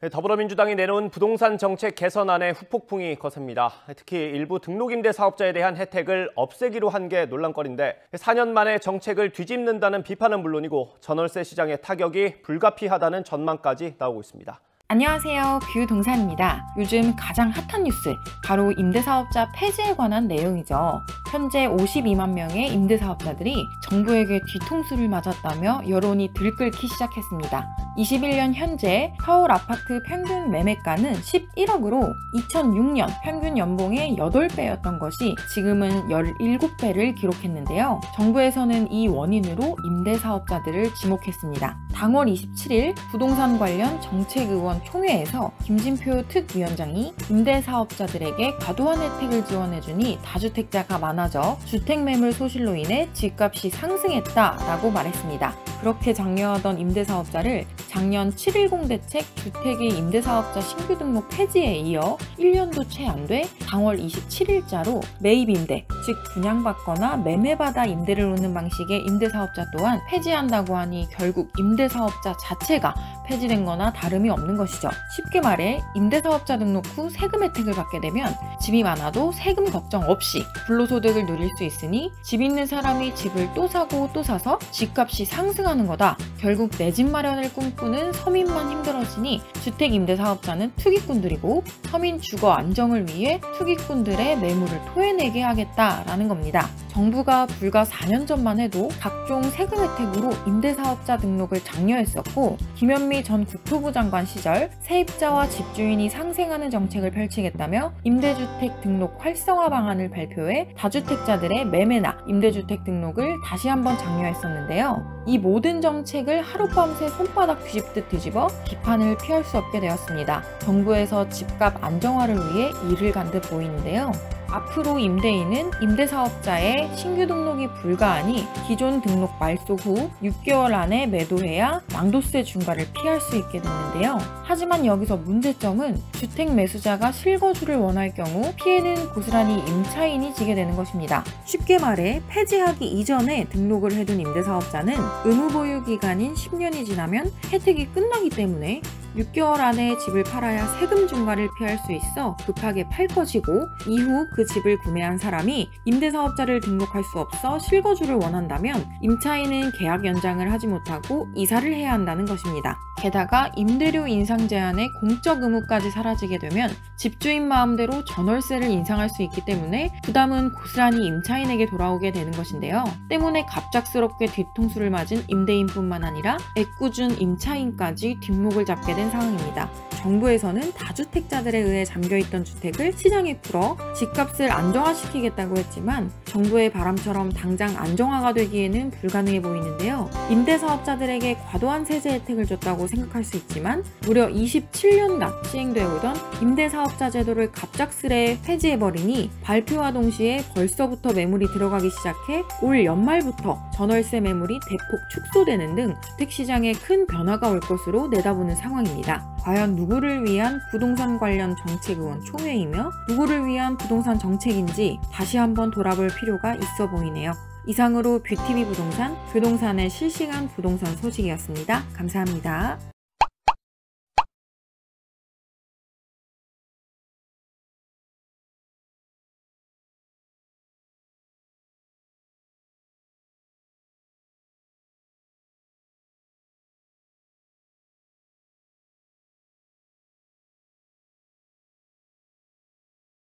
더불어민주당이 내놓은 부동산 정책 개선안에 후폭풍이 거셉니다. 특히 일부 등록임대 사업자에 대한 혜택을 없애기로 한 게 논란거리인데 4년 만에 정책을 뒤집는다는 비판은 물론이고 전월세 시장의 타격이 불가피하다는 전망까지 나오고 있습니다. 안녕하세요. 뷰동산입니다. 요즘 가장 핫한 뉴스, 바로 임대사업자 폐지에 관한 내용이죠. 현재 52만 명의 임대사업자들이 정부에게 뒤통수를 맞았다며 여론이 들끓기 시작했습니다. 21년 현재 서울 아파트 평균 매매가는 11억으로 2006년 평균 연봉의 8배였던 것이 지금은 17배를 기록했는데요. 정부에서는 이 원인으로 임대사업자들을 지목했습니다. 당월 27일 부동산 관련 정책의원 총회에서 김진표 특위원장이 임대사업자들에게 과도한 혜택을 지원해주니 다주택자가 많아져 주택매물 소실로 인해 집값이 상승했다라고 말했습니다. 그렇게 장려하던 임대사업자를 작년 7.10 대책 주택의 임대사업자 신규 등록 폐지에 이어 1년도 채 안 돼 당월 27일자로 매입임대, 즉 분양받거나 매매받아 임대를 놓는 방식의 임대사업자 또한 폐지한다고 하니 결국 임대사업자 자체가 폐지된 거나 다름이 없는 것이죠. 쉽게 말해 임대사업자 등록 후 세금 혜택을 받게 되면 집이 많아도 세금 걱정 없이 불로소득을 누릴 수 있으니 집 있는 사람이 집을 또 사고 또 사서 집값이 상승하는 거다. 결국 내 집 마련을 꿈꾸는 서민만 힘들어지니 주택 임대사업자는 투기꾼들이고 서민 주거 안정을 위해 투기꾼들의 매물을 토해내게 하겠다라는 겁니다. 정부가 불과 4년 전만 해도 각종 세금 혜택으로 임대사업자 등록을 장려했었고, 김현미 전 국토부 장관 시절 세입자와 집주인이 상생하는 정책을 펼치겠다며 임대주택 등록 활성화 방안을 발표해 다주택자들의 매매나 임대주택 등록을 다시 한번 장려했었는데요. 이 모든 정책을 하룻밤새 손바닥 뒤집듯 뒤집어 비판을 피할 수 없게 되었습니다. 정부에서 집값 안정화를 위해 일을 간 듯 보이는데요. 앞으로 임대인은 임대사업자의 신규 등록이 불가하니 기존 등록 말소 후 6개월 안에 매도해야 양도세 중과를 피할 수 있게 됐는데요. 하지만 여기서 문제점은 주택 매수자가 실거주를 원할 경우 피해는 고스란히 임차인이 지게 되는 것입니다. 쉽게 말해 폐지하기 이전에 등록을 해둔 임대사업자는 의무보유 기간인 10년이 지나면 혜택이 끝나기 때문에 6개월 안에 집을 팔아야 세금 중과를 피할 수 있어 급하게 팔 것이고, 이후 그 집을 구매한 사람이 임대사업자를 등록할 수 없어 실거주를 원한다면 임차인은 계약 연장을 하지 못하고 이사를 해야 한다는 것입니다. 게다가 임대료 인상 제한에 공적 의무까지 사라지게 되면 집주인 마음대로 전월세를 인상할 수 있기 때문에 부담은 고스란히 임차인에게 돌아오게 되는 것인데요. 때문에 갑작스럽게 뒤통수를 맞은 임대인뿐만 아니라 애꿎은 임차인까지 뒷목을 잡게 된 상황입니다. 정부에서는 다주택자들에 의해 잠겨있던 주택을 시장에 풀어 집값을 안정화시키겠다고 했지만 정부의 바람처럼 당장 안정화가 되기에는 불가능해 보이는데요. 임대사업자들에게 과도한 세제 혜택을 줬다고 생각할 수 있지만 무려 27년간 시행되어 오던 임대사업자 제도를 갑작스레 폐지해버리니 발표와 동시에 벌써부터 매물이 들어가기 시작해 올 연말부터 전월세 매물이 대폭 축소되는 등 주택시장에 큰 변화가 올 것으로 내다보는 상황입니다. 과연 누구를 위한 부동산 관련 정책의원 총회이며 누구를 위한 부동산 정책인지 다시 한번 돌아볼 필요가 있어 보이네요. 이상으로 뷰티비 부동산의 실시간 부동산 소식이었습니다. 감사합니다.